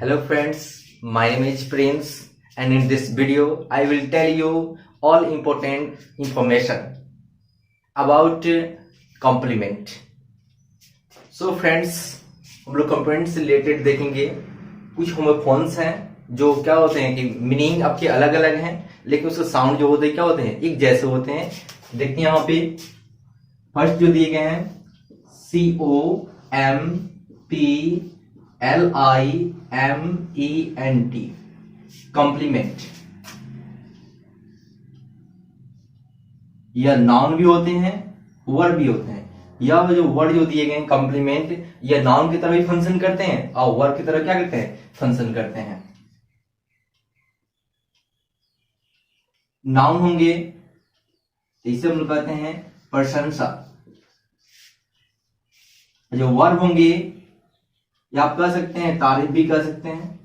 Hello friends, my name is Prince and in this video I will tell you all important information about complement. So friends, हम लोग complement से related देखेंगे। कुछ homophones हैं जो क्या होते हैं कि मीनिंग आपके अलग अलग हैं लेकिन उसका साउंड जो होते हैं क्या होते हैं एक जैसे होते हैं। देखते हैं यहाँ पे फर्स्ट जो दिए गए हैं COMPLIMENT कॉम्प्लीमेंट। यह नाउन भी होते हैं वर्ड भी होते हैं। यह जो वर्ड जो दिए गए हैं कॉम्प्लीमेंट यह नाउन की तरह भी फंक्शन करते हैं और वर्ड की तरह क्या करते हैं फंक्शन करते हैं। नाउन होंगे इसे हम लोग कहते हैं प्रशंसा। जो वर्ब होंगे या आप कह सकते हैं तारीफ भी कह सकते हैं।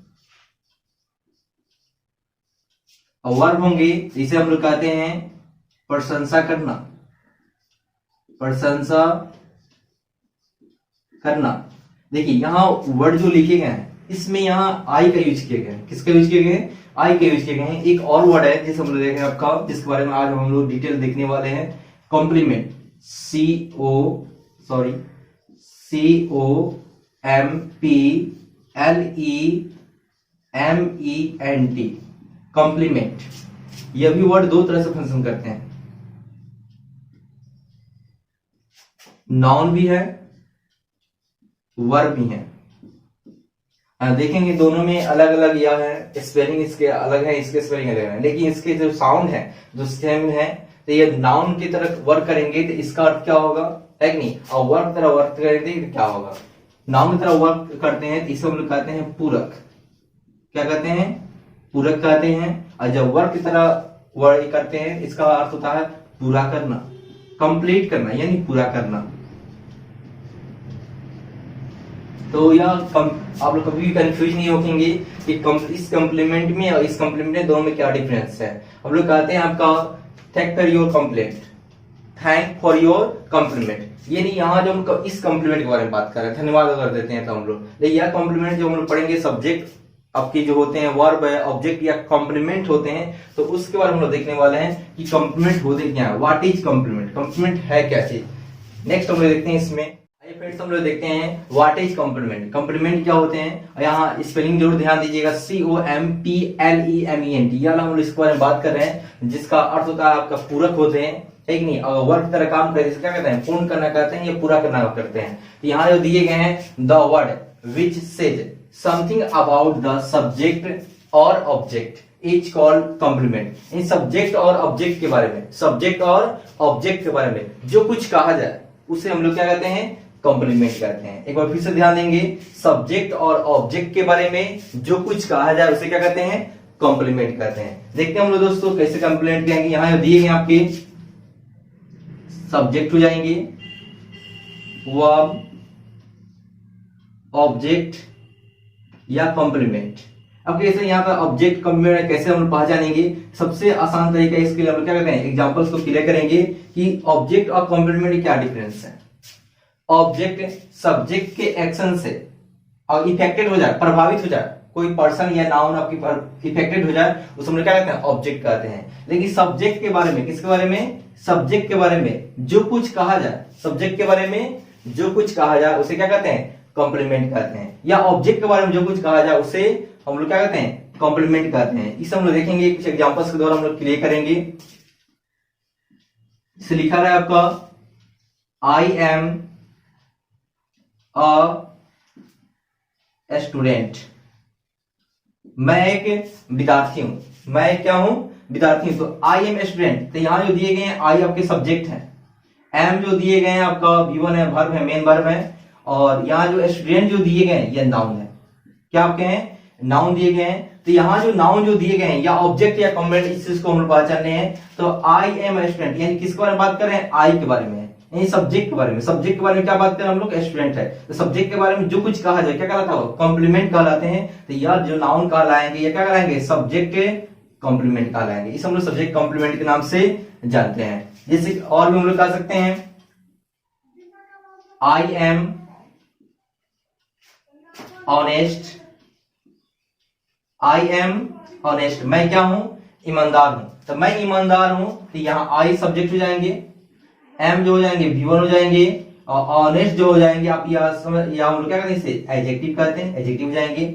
और वर्ब होंगे इसे हम लोग कहते हैं प्रशंसा करना। प्रशंसा करना। देखिए यहां वर्ड जो लिखे गए हैं इसमें यहां आई का यूज किए गए हैं। किसका यूज किए गए हैं? आई का यूज किए गए हैं। एक और वर्ड है जिसे हम लोग देखें आपका जिसके बारे में आज हम लोग डिटेल देखने वाले हैं कॉम्प्लीमेंट। COMPLEMENT complement. यह भी वर्ड दो तरह से फंक्शन करते हैं। नाउन भी है वर्ब भी है। देखेंगे दोनों में अलग अलग यह है स्पेलिंग इसके अलग है इसके स्पेलिंग अलग है लेकिन इसके जो साउंड है जो सेम है। तो ये नाउन की तरह वर्क करेंगे तो इसका अर्थ क्या होगा है कि नहीं। और वर्ब की तरह वर्क करेंगे तो क्या होगा। नाउन की तरह वर्क करते हैं तो इसे हम लोग कहते हैं पूरक। क्या कहते हैं? पूरक कहते हैं। और जब वर्क की तरह वर्क करते हैं इसका अर्थ होता है पूरा करना कंप्लीट करना यानी पूरा करना। तो यह आप लोग कभी भी कंफ्यूज नहीं होंगे कि इस कॉम्प्लीमेंट में और इस कॉम्प्लीमेंट में दोनों में क्या डिफरेंस है। हम लोग कहते हैं आपका thank for your compliment. Thank for your compliment यानी यहाँ जो हम इस कॉम्प्लीमेंट के बारे में बात कर रहे हैं धन्यवाद कर देते हैं तो हम लोग। लेकिन यह कॉम्प्लीमेंट जो हम लोग पढ़ेंगे सब्जेक्ट आपके जो होते हैं वर्ब है ऑब्जेक्ट या कॉम्प्लीमेंट होते हैं तो उसके बारे में हम लोग देखने वाले हैं कि कॉम्प्लीमेंट होते क्या है। What is complement? कॉम्प्लीमेंट है क्या चीज। नेक्स्ट हम लोग देखते हैं इसमें फ्रेंड्स हम लोग देखते हैं व्हाट इज कॉम्प्लीमेंट। कॉम्प्लीमेंट क्या होते हैं यहाँ स्पेलिंग जरूर ध्यान दीजिएगा COMPLEMENT। यह हम लोग इसके बारे में बात कर रहे हैं जिसका अर्थ होता है आपका पूरक होते हैं ठीक नहीं। अगर वर्क तरह काम करते हैं क्या कहते हैं पूर्ण करना कहते हैं या पूरा करना करते हैं। तो यहाँ जो दिए गए हैं the word which says something about the subject और ऑब्जेक्ट इज कॉल्ड कॉम्प्लीमेंट। इन सब्जेक्ट और ऑब्जेक्ट के बारे में के बारे में जो कुछ कहा जाए उसे हम लोग क्या कहते हैं कॉम्प्लीमेंट कहते हैं। एक बार फिर से ध्यान देंगे सब्जेक्ट और ऑब्जेक्ट के बारे में जो कुछ कहा जाए उसे क्या कहते हैं कॉम्प्लीमेंट कहते हैं। देखते हैं हम लोग दोस्तों कैसे कॉम्प्लीमेंट करेंगे। यहां दिए गए आपके सब्जेक्ट हो जाएंगे वर्ब ऑब्जेक्ट या कॉम्प्लीमेंट। अब कैसे यहाँ पर ऑब्जेक्ट कॉम्प्लीमेंट कैसे हम पहचानेंगे। सबसे आसान तरीका इसके लिए हम क्या करते हैं एग्जांपल्स को क्लियर करेंगे कि ऑब्जेक्ट और कॉम्प्लीमेंट में क्या डिफरेंस है। ऑब्जेक्ट सब्जेक्ट के एक्शन से और इफेक्टेड हो जाए प्रभावित हो जाए कोई पर्सन या नाउन आपकी इफेक्टेड हो जाए उसे हम लोग क्या कहते हैं ऑब्जेक्ट कहते हैं। लेकिन सब्जेक्ट के बारे में किसके बारे में सब्जेक्ट के बारे में जो कुछ कहा जाए सब्जेक्ट के बारे में जो कुछ कहा जाए उसे क्या कहते हैं कॉम्प्लीमेंट कहते हैं। या ऑब्जेक्ट के बारे में जो कुछ कहा जाए उसे हम लोग क्या कहते हैं कॉम्प्लीमेंट कहते हैं। इसे हम लोग देखेंगे कुछ एग्जांपल्स के द्वारा हम लोग क्लियर करेंगे। इसे लिखा रहा है आपका आई एम अ स्टूडेंट। मैं एक विद्यार्थी हूं। मैं क्या हूं विद्यार्थी हूं। तो आई एम स्टूडेंट। तो यहां जो दिए गए हैं आई आपके सब्जेक्ट हैं एम जो दिए गए हैं आपका V1 है वर्ब है मेन वर्ब है। और यहाँ जो स्टूडेंट जो दिए गए हैं यह नाउन है। क्या आपके हैं नाउन दिए गए हैं। तो यहाँ जो नाउन जो दिए गए हैं या ऑब्जेक्ट या कॉम्प्लीमेंट इस चीज को हम लोग पहचानने हैं। तो आई एम स्टूडेंट यानी किसके बारे में बात कर रहे हैं आई के बारे में यानी सब्जेक्ट के बारे में। सब्जेक्ट के बारे में क्या बात करें हम लोग स्टूडेंट है। तो सब्जेक्ट के बारे में जो कुछ कहा जाए क्या कहलाता है कॉम्प्लीमेंट कहलाते हैं। तो यह जो नाउन कहलाएंगे या क्या कहलाएंगे सब्जेक्ट के कॉम्प्लीमेंट कहलाएंगे। इसे हम लोग सब्जेक्ट कॉम्प्लीमेंट के नाम से जानते हैं। जैसे और भी हम लोग कह सकते हैं I am honest I am honest, मैं क्या हूं, ईमानदार हूं। तो मैं ईमानदार हूं, तो यहाँ आई सब्जेक्ट हो जाएंगे, एम जो हो जाएंगे V1 हो जाएंगे, और ऑनेस्ट जो हो जाएंगे आप या हम लोग क्या कहते हैं इसे एडजेक्टिव कहते हैं, एडजेक्टिव हो जाएंगे।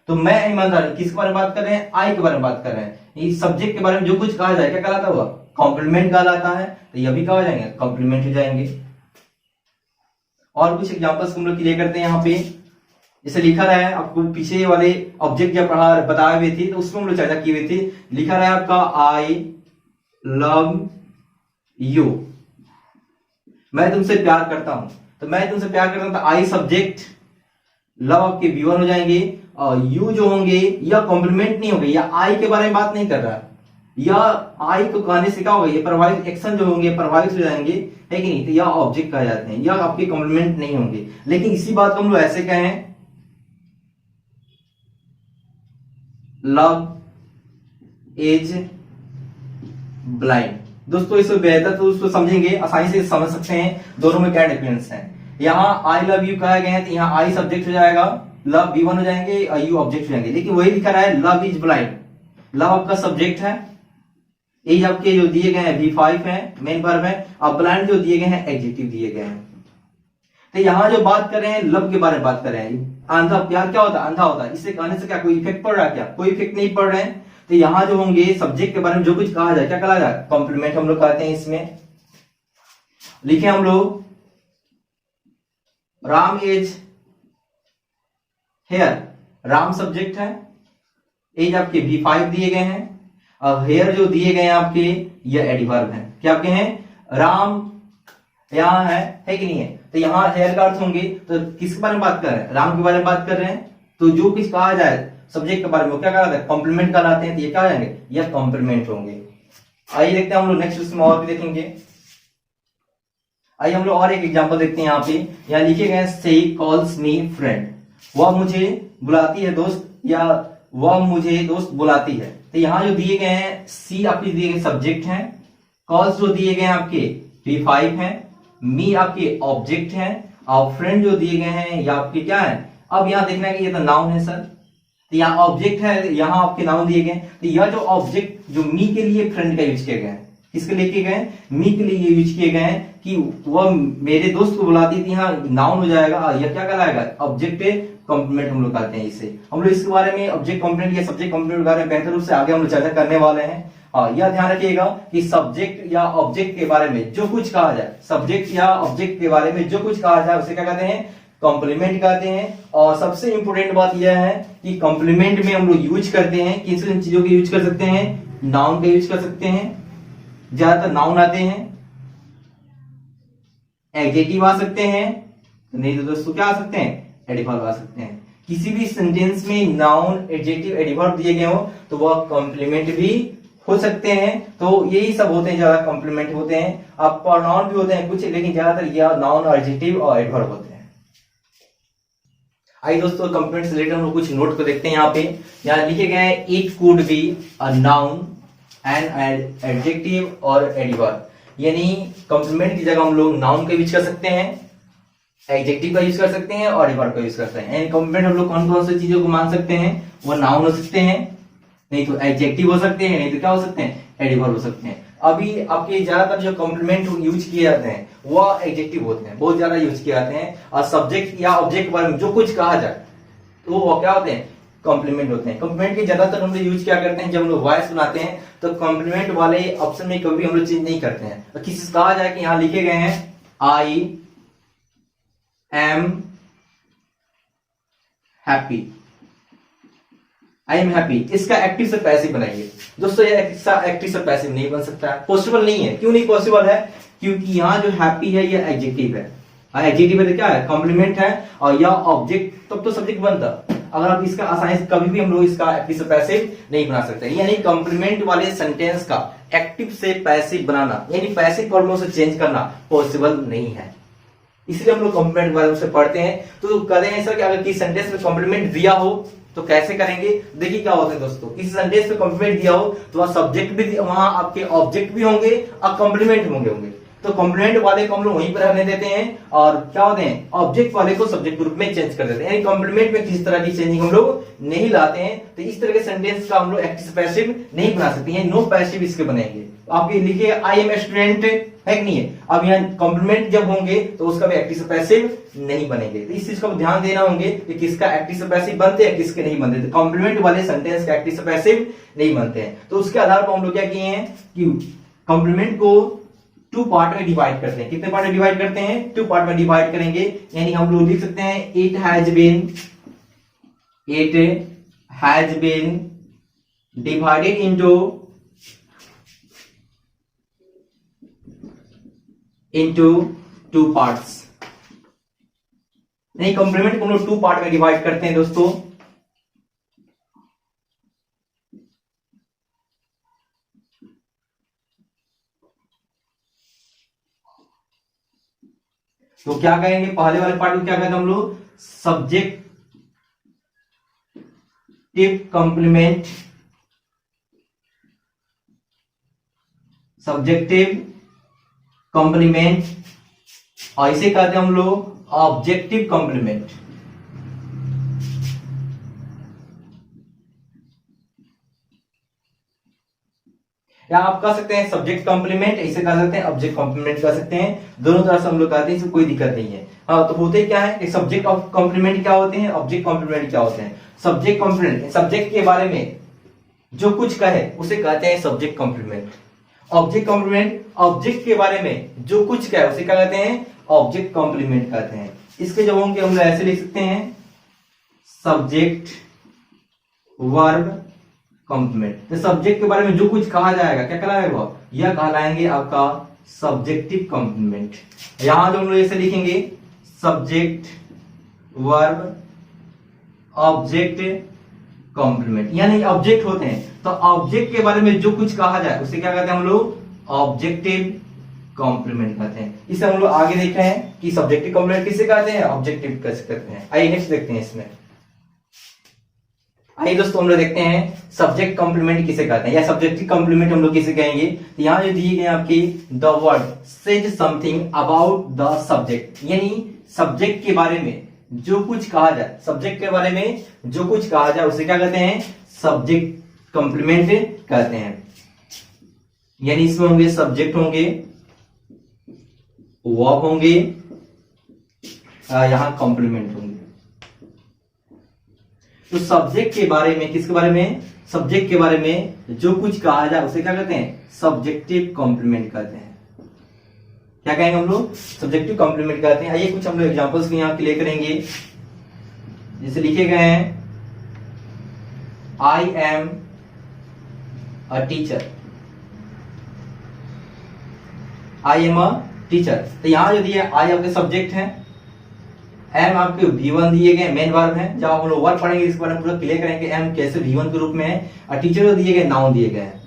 तो मैं ईमानदार, किसके बारे में बात कर रहे हैं, आई के बारे में बात कर रहे हैं। इस सब्जेक्ट के बारे में जो कुछ कहा जाए क्या कहलाता हुआ, कॉम्प्लीमेंट कहलाता है। तो ये भी कहा हो जाएंगे, कॉम्प्लीमेंट हो जाएंगे। और कुछ एग्जांपल्स हम लोग क्लियर करते हैं यहाँ पे। जैसे लिखा रहा है आपको पीछे वाले ऑब्जेक्ट जब बताए हुए थे तो उसमें हम लोग चर्चा की हुई थी। लिखा रहा है आपका आई लव यू, मैं तुमसे प्यार करता हूं। तो मैं तुमसे प्यार करता हूं, तो आई सब्जेक्ट, लव आपके V1 हो जाएंगे, और यू जो होंगे या कॉम्प्लीमेंट नहीं होंगे, या आई के बारे में बात नहीं कर रहा है, या आई को कहने से क्या होगा, ये प्रभावित एक्शन जो होंगे प्रभावित हो जाएंगे, है कि नहीं। तो यह ऑब्जेक्ट कहा जाते हैं, या आपके कॉम्प्लीमेंट नहीं होंगे। लेकिन इसी बात को हम लोग ऐसे कहें, लव इज ब्लाइंड। दोस्तों इसको बेहतर तो उसको समझेंगे, आसानी से समझ सकते हैं दोनों में क्या डिफरेंस है। यहाँ आई लव यू कहा गया है, तो यहाँ आई सब्जेक्ट हो जाएगा, लव V1 हो जाएंगे, यू ऑब्जेक्ट हो जाएंगे। लेकिन वही लिखा रहा है लव इज ब्लाइंड, लव आपका सब्जेक्ट है, एज आपके जो दिए गए हैं V5 है, मेन वर्ब है, और ब्लाइंड जो दिए गए हैं एडजेक्टिव दिए गए हैं। तो यहाँ जो बात कर रहे हैं लव के बारे में बात कर रहे हैं। अंधा प्यार क्या होता है, अंधा होता है, इससे कहने से क्या कोई इफेक्ट पड़ रहा है, क्या कोई इफेक्ट नहीं पड़ रहे हैं। तो यहाँ जो होंगे सब्जेक्ट के बारे में जो कुछ कहा जाए क्या कहा जाए, कॉम्प्लीमेंट हम लोग कहते हैं। इसमें लिखे हम लोग Ram is here, Ram subject है, एज आपके V5 दिए गए हैं, और हेयर जो दिए गए हैं आपके ये एडवर्ब है। क्या आपके हैं, राम यहाँ है कि नहीं है। तो यहाँ हेयर का अर्थ होंगे, तो किसके बारे में बात कर रहे हैं, राम के बारे में बात कर रहे हैं। तो जो कुछ कहा जाए सब्जेक्ट के बारे में वो क्या कहलाता है, कॉम्प्लीमेंट कहलाते हैं। तो ये क्या हो जाएंगे, ये कॉम्प्लीमेंट होंगे। आइए देखते हैं हम लोग नेक्स्ट उसमें और भी देखेंगे। आइए हम लोग और एक एग्जांपल देखते हैं। यहाँ पे यहाँ लिखे गए शी कॉल्स मी फ्रेंड, वह मुझे बुलाती है दोस्त, या वह मुझे दोस्त बुलाती है। तो यहाँ जो दिए गए हैं सी आपके दिए गए सब्जेक्ट हैं, कॉल्स जो दिए गए हैं आपके V5 हैं, मी आपके ऑब्जेक्ट हैं, और फ्रेंड जो दिए गए हैं या आपके क्या है। अब यहाँ देखना है कि ये तो नाउन है सर, तो यहाँ ऑब्जेक्ट है, यहाँ आपके नाउन दिए गए। तो यह जो ऑब्जेक्ट जो मी के लिए फ्रेंड का यूज किए गए हैं, किसके लिए किए गए, मी के लिए यूज किए गए हैं कि वह मेरे दोस्त को बुलाती थी। यहाँ नाउन हो जाएगा, यह क्या कहलाएगा, ऑब्जेक्ट कॉम्प्लीमेंट हम लोग कहते हैं इसे। हम लोग इसके बारे में ऑब्जेक्ट कॉम्प्लीमेंट या सब्जेक्ट कॉम्प्लीमेंट के बारे में बेहतर रूप से आगे हम लोग चर्चा करने वाले हैं। यह ध्यान रखिएगा कि सब्जेक्ट या ऑब्जेक्ट के बारे में जो कुछ कहा जाए, सब्जेक्ट या ऑब्जेक्ट के बारे में जो कुछ कहा जाए उसे क्या कहते हैं, कॉम्प्लीमेंट कहते हैं। और सबसे इंपॉर्टेंट बात यह है कि कॉम्प्लीमेंट में हम लोग यूज करते हैं, किन किन चीजों के यूज कर सकते हैं, नाउन का यूज कर सकते हैं, ज्यादातर नाउन आते हैं, एडजेक्टिव आ सकते हैं, नहीं तो दोस्तों क्या आ सकते हैं, एडवर्ब आ सकते हैं। किसी भी सेंटेंस में नाउन, एडजेक्टिव, एडवर्ब दिए गए हो तो वह कॉम्प्लीमेंट भी हो सकते हैं। तो यही सब होते हैं, ज्यादा कॉम्प्लीमेंट होते हैं। आप प्रोनाउन भी होते हैं कुछ, लेकिन ज्यादातर यह नाउन, एडजेक्टिव और एडवर्ब होते हैं। आइए दोस्तों कॉम्प्लीमेंट से रिलेटेड हम लोग कुछ नोट को देखते हैं। यहाँ पे यहाँ लिखे गए हैं it could be a noun and adjective और एडवर्ब, यानी कॉम्प्लीमेंट की जगह हम लोग नाउन का यूज कर सकते हैं, एडजेक्टिव का यूज कर सकते हैं और एडवर्ब का यूज करते हैं। यानी कॉम्प्लीमेंट हम लोग कौन कौन सी चीजों को मान सकते हैं, वो नाउन हो सकते हैं, नहीं तो एडजेक्टिव हो सकते हैं, नहीं तो क्या हो सकते हैं, एडवर्ब हो सकते हैं। अभी आपके ज्यादातर जो कॉम्प्लीमेंट यूज किए जाते हैं वो एडजेक्टिव होते हैं, बहुत ज्यादा यूज किए जाते हैं। और सब्जेक्ट या ऑब्जेक्ट के बारे में जो कुछ कहा जाए तो वो क्या होते हैं, कॉम्प्लीमेंट होते हैं। कॉम्प्लीमेंट के ज्यादातर हम लोग यूज क्या करते हैं, जब हम लोग वॉइस बनाते हैं तो कॉम्प्लीमेंट वाले ऑप्शन में कभी हम लोग चेंज नहीं करते हैं। तो किसी कहा जाए कि यहाँ लिखे गए हैं I am happy, I am happy, इसका एक्टिव से पैसिव बनाइए। दोस्तों ये एक्टिव से पैसिव नहीं बन सकता है, पॉसिबल नहीं है। क्यों नहीं पॉसिबल है, क्योंकि यहाँ जो हैप्पी है ये एडजेक्टिव है, एडजेक्टिव है तो क्या है, कॉम्प्लीमेंट है, और यह ऑब्जेक्ट तब तो सब्जेक्ट बनता। अगर आप इसका आसानी से कभी भी हम लोग इसका एक्टिव से पैसिव नहीं बना सकते। यानी कॉम्प्लीमेंट वाले सेंटेंस का एक्टिव से पैसिव बनाना, यानी पैसिव फॉर्म से चेंज करना पॉसिबल नहीं है। इसलिए हम लोग कॉम्प्लीमेंट वाले से पढ़ते हैं। तो कहते हैं सर कि अगर किसी सेंटेंस में कॉम्प्लीमेंट दिया हो तो कैसे करेंगे। देखिए क्या होता है दोस्तों, किसी सेंटेंस में कॉम्प्लीमेंट दिया हो तो वहां सब्जेक्ट भी, वहां आपके ऑब्जेक्ट भी होंगे और कॉम्प्लीमेंट होंगे। तो कॉम्प्लीमेंट वाले को हम लोग वहीं पर रहने देते हैं और क्या होते हैं ऑब्जेक्ट वाले को सब्जेक्ट ग्रुप में चेंज कर देते हैं। यानी कॉम्प्लीमेंट में किसी तरह की चेंजिंग हम लोग नहीं लाते हैं। तो इस तरह के सेंटेंस का हम लोग एक्टिव से पैसिव नहीं बना सकते हैं, नो पैसिव इसके बनेंगे। आप ये लिखिए आई एम ए स्टूडेंट है कि नहीं है। अब यहाँ कॉम्प्लीमेंट जब होंगे तो उसका भी एक्टिव से पैसिव नहीं बनेंगे। तो इस चीज को ध्यान देना होंगे कि किसका एक्टिव से पैसिव बनते हैं किसके नहीं बनते। तो कॉम्प्लीमेंट वाले सेंटेंस का एक्टिव से पैसिव नहीं बनते हैं। तो उसके आधार पर हम लोग क्या किए हैं कि कॉम्प्लीमेंट को 2 पार्ट में डिवाइड करते हैं। कितने पार्ट में डिवाइड करते हैं? 2 पार्ट में डिवाइड करेंगे। यानी हम लोग लिख सकते हैं it has been divided into 2 parts. नहीं, कॉम्प्लीमेंट को हम लोग 2 पार्ट में डिवाइड करते हैं दोस्तों। तो क्या कहेंगे पहले वाले पार्ट को क्या कहते हैं हम लोग? सब्जेक्टिव कॉम्प्लीमेंट, और इसे कहते हैं हम लोग ऑब्जेक्टिव कॉम्प्लीमेंट। या आप कह सकते हैं सब्जेक्ट कॉम्प्लीमेंट, इसे कह सकते हैं ऑब्जेक्ट कॉम्प्लीमेंट कह सकते हैं। दोनों तरह से हम लोग कहते हैं, इसमें कोई दिक्कत नहीं है। हाँ, तो होते क्या है कि सब्जेक्ट ऑफ कॉम्प्लीमेंट क्या होते हैं, ऑब्जेक्ट कॉम्प्लीमेंट क्या होते हैं। सब्जेक्ट कॉम्प्लीमेंट सब्जेक्ट के बारे में जो कुछ कहे उसे कहते हैं subject complement. Object complement object के बारे में जो कुछ कहे उसे क्या कहते हैं? ऑब्जेक्ट कॉम्प्लीमेंट कहते हैं। इसके जब होंगे हम लोग ऐसे लिख सकते हैं सब्जेक्ट वर्ब कॉम्प्लीमेंट। तो सब्जेक्ट के बारे में जो कुछ कहा जाएगा क्या कहलाएगा? यह कहलाएंगे आपका सब्जेक्टिव कॉम्प्लीमेंट। यहां जो हम लोग ऐसे लिखेंगे सब्जेक्ट वर्ब ऑब्जेक्ट कॉम्प्लीमेंट, यानी ऑब्जेक्ट होते हैं तो ऑब्जेक्ट के बारे में जो कुछ कहा जाए उसे क्या कहते हैं हम लोग? ऑब्जेक्टिव कॉम्प्लीमेंट कहते हैं। इसे हम लोग आगे देख रहे हैं कि सब्जेक्टिव कॉम्प्लीमेंट किसे कहते हैं, ऑब्जेक्टिव कैसे कहते हैं। आइए नेक्स्ट देखते हैं इसमें। आइए दोस्तों हम लोग देखते हैं सब्जेक्ट कॉम्प्लीमेंट किसे कहते हैं या सब्जेक्टिव कॉम्प्लीमेंट हम लोग किसे कहेंगे। तो यहाँ जो दिए गए आपकी the word says something about the subject, यानी सब्जेक्ट के बारे में जो कुछ कहा जाए, सब्जेक्ट के बारे में जो कुछ कहा जाए उसे क्या कहते हैं? सब्जेक्ट कॉम्प्लीमेंट कहते हैं। यानी इसमें होंगे सब्जेक्ट होंगे, वर्ब होंगे, यहां कॉम्प्लीमेंट होंगे। तो सब्जेक्ट के बारे में किसके बारे में? सब्जेक्ट के बारे में जो कुछ कहा जाए उसे क्या कहते हैं? सब्जेक्टिव कॉम्प्लीमेंट कहते हैं। क्या कहेंगे हम लोग? सब्जेक्टिव कॉम्प्लीमेंट कहते हैं। आइए कुछ हम लोग एग्जांपल्स भी यहां क्लियर करेंगे। जैसे लिखे गए हैं I am a teacher, I am a teacher. तो यहां जो दिए आई आपके सब्जेक्ट है, एम आपके V1 दिए गए मेन वर्ब है। जब आप लोग वर्ब पढ़ेंगे इसके बारे में पूरा क्लियर करेंगे एम कैसे V1 के रूप में है, और टीचर जो दिए गए नाउन दिए गए हैं।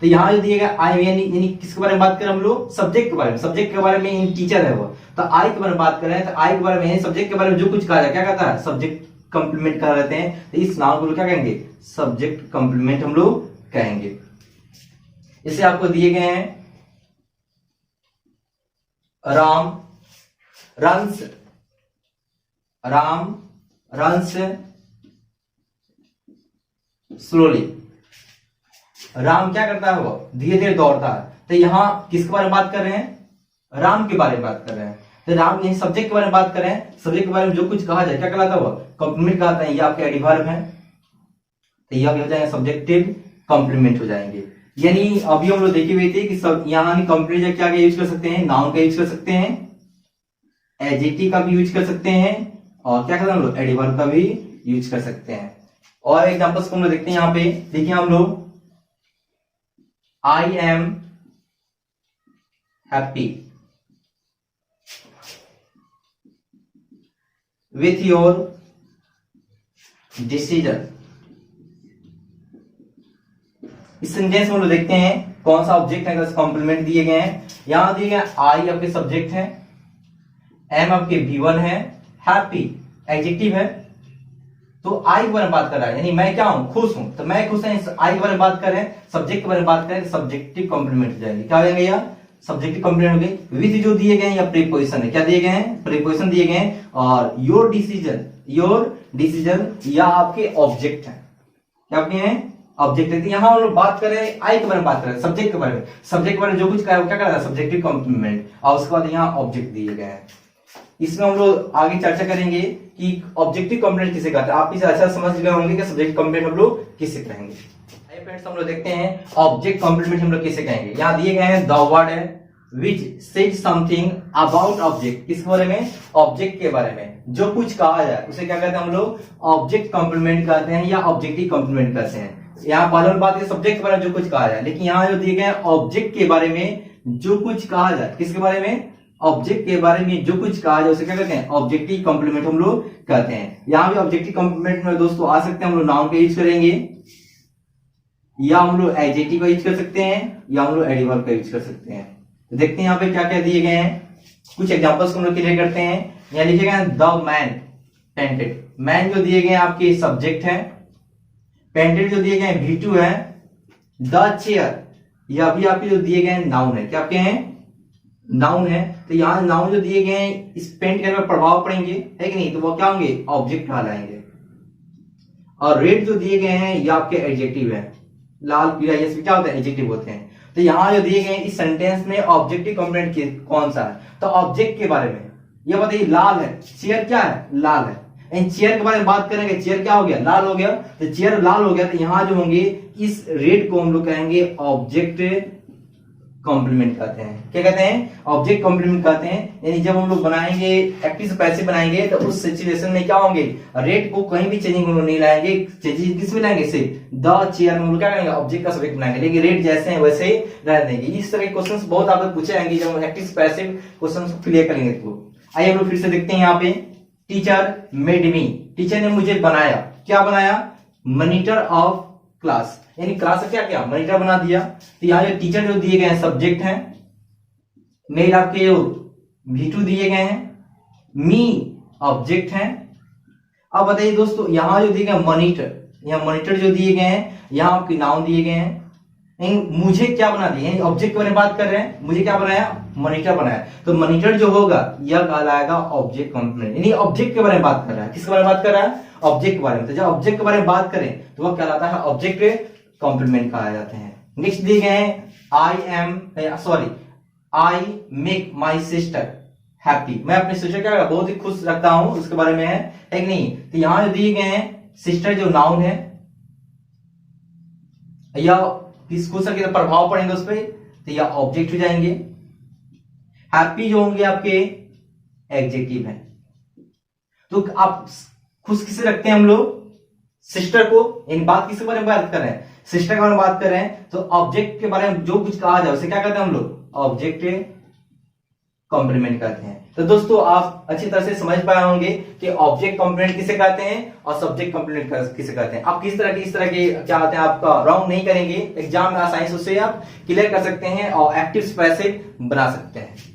तो यहाँ जो दिए गए आई यानी किसके बारे में बात करें हम लोग? सब्जेक्ट के बारे में। सब्जेक्ट के बारे में टीचर है वो, तो आई के बारे में बात करें तो आई के बारे में सब्जेक्ट के बारे में जो कुछ कहा जाए क्या कहता है? सब्जेक्ट कॉम्प्लीमेंट कह रहते हैं। तो इस नाउन को क्या कहेंगे? सब्जेक्ट कॉम्प्लीमेंट हम लोग कहेंगे। इसे आपको दिए गए हैं राम रन्स स्लोली। राम क्या करता है? वो धीरे धीरे दौड़ता है। तो यहां किसके बारे में बात कर रहे हैं? राम के बारे में बात कर रहे हैं। तो राम यही सब्जेक्ट के बारे में बात कर रहे हैं। सब्जेक्ट के बारे में जो कुछ कहा जाए क्या कहलाता है? वो कॉम्प्लीमेंट कहता है। ये आपके एडवर्ब है, तो ये हो जाएंगे सब्जेक्टिव कॉम्प्लीमेंट हो जाएंगे। यानी अभी हम लोग देखे हुए थे कि सब यहाँ कॉम्प्लीमेंट क्या यूज कर सकते हैं? नाउन का यूज कर सकते हैं, एडजेक्टिव का भी यूज कर सकते हैं, और क्या कहते हैं हम लोग? एडवर्ब का भी यूज कर सकते हैं। और एग्जांपल्स को हम लोग देखते हैं। यहाँ पे देखिए हम लोग I am happy with your decision. इस सेंटेंस में हम लोग देखते हैं कौन सा ऑब्जेक्ट है, कॉम्प्लीमेंट दिए गए हैं। यहां दिए गए आई आपके सब्जेक्ट है, एम आपके V1 है, हैप्पी एडजेक्टिव है। तो आई के बारे में बात कर रहा है, यानी मैं क्या हूं? खुश हूं। तो मैं खुश है, आई के बारे में बात कर रहे हैं, सब्जेक्ट के बारे में बात करें तो सब्जेक्टिव कॉम्प्लीमेंट हो जाएंगे। क्या हो जाएंगे? यह सब्जेक्टिव कंप्लीमेंट हो गई। विथ जो दिए गए हैं या प्रीपोजिशन है, क्या दिए गए हैं, प्रीपोजिशन दिए गए हैं। और योर डिसीजन या आपके ऑब्जेक्ट है, क्या आपके हैं ऑब्जेक्ट है। यहाँ हम लोग बात करें आई के बारे में, बात करें सब्जेक्ट के बारे में। सब्जेक्ट के बारे में जो कुछ क्या कर रहा है, सब्जेक्टिव कंप्लीमेंट, और उसके बाद यहाँ ऑब्जेक्ट दिए गए हैं। इसमें हम लोग आगे चर्चा करेंगे कि ऑब्जेक्टिव कंप्लीमेंट किसे कहते हैं। आप इसे अच्छा समझ गए होंगे कि सब्जेक्टिव कंप्लीमेंट हम लोग किसे कहेंगे। आइए फ्रेंड्स हम लोग देखते हैं ऑब्जेक्ट कंप्लीमेंट हम लोग किसे कहेंगे। यहाँ दिए गए हैं द वर्ड है which said something about object, किस बारे में, ऑब्जेक्ट के बारे में जो कुछ कहा जाए उसे क्या कहते हैं हम लोग, ऑब्जेक्ट कंप्लीमेंट कहते हैं या ऑब्जेक्टिव कंप्लीमेंट कहते हैं। यहाँ पहले बात है सब्जेक्ट के बारे में जो कुछ कहा जाए, लेकिन यहाँ जो दिए गए ऑब्जेक्ट के बारे में जो कुछ कहा जाए, किसके बारे में, ऑब्जेक्ट के बारे में जो कुछ कहा जाए उसे क्या कहते हैं, ऑब्जेक्टिव कंप्लीमेंट हम लोग कहते हैं। यहाँ भी ऑब्जेक्टिव कंप्लीमेंट में दोस्तों आ सकते हैं हम लोग नाउन का यूज करेंगे, या हम लोग एडजेक्टिव का यूज कर सकते हैं, या हम लोग एडिवर्ब का यूज कर सकते हैं। तो देखते हैं यहाँ पे क्या क्या दिए गए हैं, कुछ एग्जांपल्स को हम लोग क्लियर करते हैं। यहाँ लिखे गए हैं द मैन पेंटेड, मैन जो दिए गए हैं आपके सब्जेक्ट है, पेंटेड जो दिए गए हैं V2 है, द चेयर ये अभी आपके जो दिए गए हैं नाउन है, क्या आपके हैं नाउन है। तो यहाँ नाउन जो दिए गए हैं इस पेंट करने में प्रभाव पड़ेंगे है कि नहीं, तो वो क्या होंगे, ऑब्जेक्ट कहलाएंगे। और रेड जो दिए गए हैं ये आपके एडजेक्टिव है, लाल पीला ये क्या होता है, एडजेक्टिव होते हैं। तो यहाँ जो दिए गए इस सेंटेंस में ऑब्जेक्टिव कंप्लीमेंट कौन सा है, तो ऑब्जेक्ट के बारे में ये बताइए, लाल है, चेयर क्या है, लाल है। इन चेयर के बारे में बात करेंगे, चेयर क्या हो गया, लाल हो गया, तो चेयर लाल हो गया, तो यहाँ जो होंगे इस रेड को हम लोग कहेंगे ऑब्जेक्ट कॉम्प्लीमेंट कहते हैं। क्या कहते हैं, ऑब्जेक्ट कॉम्प्लीमेंट कहते हैं। यानी जब हम लोग बनाएंगे एक्टिव से पैसिव बनाएंगे तो उस सिचुएशन में क्या होंगे, रेट को कहीं भी चेंजिंग हम लोग नहीं लाएंगे, चेंजिंग किस में लाएंगे, सिर्फ द चेयर में हम लोग क्या करेंगे, ऑब्जेक्ट का सब्जेक्ट बनाएंगे, लेकिन रेट जैसे हैं वैसे ही रह देंगे। इस तरह के क्वेश्चंस बहुत आपसे पूछे जाएंगे जब हम एक्टिव से पैसिव क्वेश्चंस को क्लियर करेंगे। तो आइए हम लोग फिर से देखते हैं यहाँ पे, टीचर मेड मी, टीचर ने मुझे बनाया, क्या बनाया, मॉनिटर ऑफ क्लास, यानी क्लास से क्या किया, मॉनिटर बना दिया। तो यहाँ जो टीचर जो दिए गए हैं सब्जेक्ट हैं, मेल आपके V2 दिए गए हैं, मी ऑब्जेक्ट हैं। अब बताइए दोस्तों यहाँ जो दिए गए मॉनिटर, यहाँ मॉनिटर जो दिए गए हैं, यहाँ आपके नाउन दिए गए हैं, मुझे क्या बना दिया, यानी ऑब्जेक्ट के बारे में बात कर रहे हैं, मुझे क्या बनाया, मॉनिटर बनाया। तो मॉनिटर जो होगा यह कहलाएगा ऑब्जेक्ट कंप्लीमेंट, यानी ऑब्जेक्ट के बारे में बात कर रहा है, किसके बारे में बात कर रहा है, ऑब्जेक्ट के बारे में। तो जब ऑब्जेक्ट के बारे में बात करें तो वह कहलाता है ऑब्जेक्ट कंप्लीमेंट कहा जाते हैं। नेक्स्ट दिए गए हैं I make my sister happy, मैं अपनी सिस्टर क्या बहुत ही खुश रखता हूं, उसके बारे में है कि नहीं। तो यहां जो दिए गए हैं सिस्टर जो नाउन है, या किस खुश के प्रभाव पड़ेंगे उस पर, तो या ऑब्जेक्ट हो जाएंगे। हैप्पी जो होंगे आपके एडजेक्टिव हैं। तो आप खुश किसे रखते हैं हम लोग, सिस्टर को। इन बात किसके बारे में बात कर रहे हैं, सिस्टर के बारे में बात कर रहे हैं। तो ऑब्जेक्ट के बारे में जो कुछ कहा जाए उसे क्या कहते हैं हम लोग, ऑब्जेक्ट कॉम्प्लीमेंट कहते हैं। तो दोस्तों आप अच्छी तरह से समझ पाए होंगे कि ऑब्जेक्ट कॉम्प्लीमेंट किसे कहते हैं और सब्जेक्ट कॉम्प्लीमेंट किसे कहते हैं। आप किस तरह के क्या होते हैं आपका रॉन्ग नहीं करेंगे, एग्जाम में आसानी से उसे आप क्लियर कर सकते हैं और एक्टिव पैसिव बना सकते हैं।